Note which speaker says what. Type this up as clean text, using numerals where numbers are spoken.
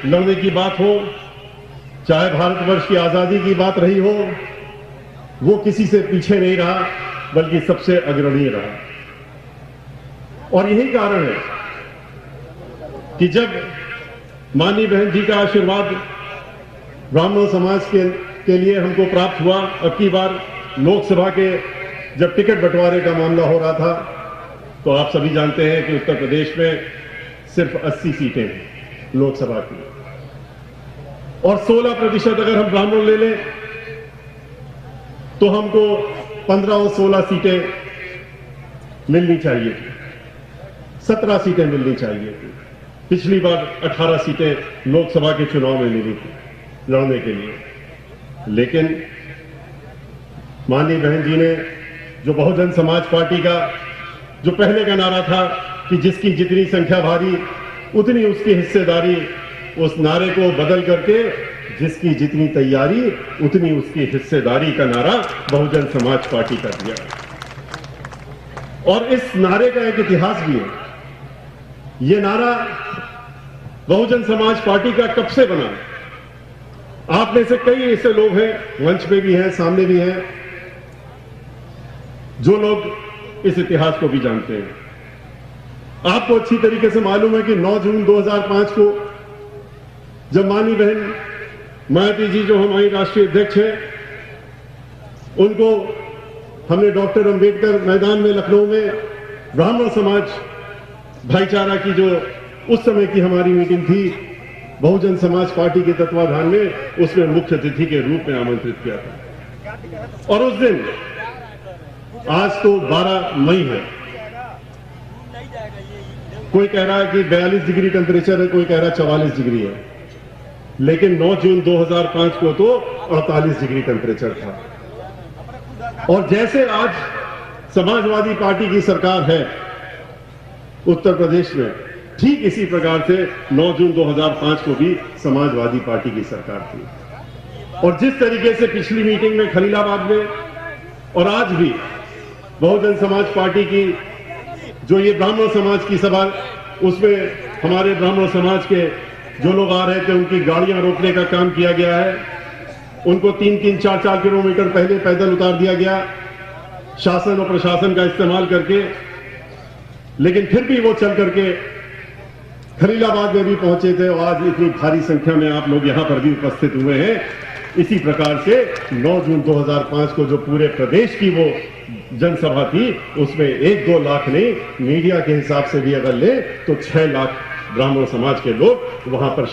Speaker 1: लड़ने की बात हो, चाहे भारतवर्ष की आजादी की बात रही हो, वो किसी से पीछे नहीं रहा, बल्कि सबसे अग्रणी रहा। और यही कारण है कि जब माननीय बहन जी का आशीर्वाद ब्राह्मण समाज के लिए हमको प्राप्त हुआ, अब की बार लोकसभा के जब टिकट बंटवारे का मामला हो रहा था, तो आप सभी जानते हैं कि उत्तर प्रदेश में सिर्फ 80 सीटें हैं लोकसभा की, और 16% अगर हम ब्राह्मण ले लें तो हमको 15 और 16 सीटें मिलनी चाहिए थी, 17 सीटें मिलनी चाहिए थी। पिछली बार 18 सीटें लोकसभा के चुनाव में मिली थी लड़ने के लिए, लेकिन माननीय बहन जी ने जो बहुजन समाज पार्टी का जो पहले का नारा था कि जिसकी जितनी संख्या भारी उतनी उसकी हिस्सेदारी, उस नारे को बदल करके जिसकी जितनी तैयारी उतनी उसकी हिस्सेदारी का नारा बहुजन समाज पार्टी का दिया। और इस नारे का एक इतिहास भी है। यह नारा बहुजन समाज पार्टी का कब से बना? आप में से कई ऐसे लोग हैं, मंच पे भी हैं, सामने भी हैं, जो लोग इस इतिहास को भी जानते हैं। आपको अच्छी तरीके से मालूम है कि 9 जून 2005 को जब माननीय बहन मायावती जी, जो हमारी राष्ट्रीय अध्यक्ष हैं, उनको हमने डॉक्टर अंबेडकर मैदान में लखनऊ में ब्राह्मण समाज भाईचारा की जो उस समय की हमारी मीटिंग थी, बहुजन समाज पार्टी के तत्वाधान में, उसमें मुख्य अतिथि के रूप में आमंत्रित किया था। और उस दिन, आज तो 12 मई है, कोई कह रहा है कि 42 डिग्री टेम्परेचर है, कोई कह रहा है 44 डिग्री है, लेकिन 9 जून 2005 को तो 48 डिग्री टेम्परेचर था। और जैसे आज समाजवादी पार्टी की सरकार है उत्तर प्रदेश में, ठीक इसी प्रकार से 9 जून 2005 को भी समाजवादी पार्टी की सरकार थी। और जिस तरीके से पिछली मीटिंग में खलीलाबाद में और आज भी बहुजन समाज पार्टी की जो ये ब्राह्मण समाज की सभा, उसमें हमारे ब्राह्मण समाज के जो लोग आ रहे थे उनकी गाड़ियां रोकने का काम किया गया है, उनको 3-3, 4-4 किलोमीटर पहले पैदल उतार दिया गया शासन और प्रशासन का इस्तेमाल करके, लेकिन फिर भी वो चल करके खलीलाबाद में भी पहुंचे थे। और आज इतनी भारी संख्या में आप लोग यहां पर भी उपस्थित हुए हैं। इसी प्रकार से 9 जून 2005 को जो पूरे प्रदेश की वो जनसभा थी, उसमें 1-2 लाख नहीं, मीडिया के हिसाब से भी अगर ले तो 6 लाख ब्राह्मण समाज के लोग वहां पर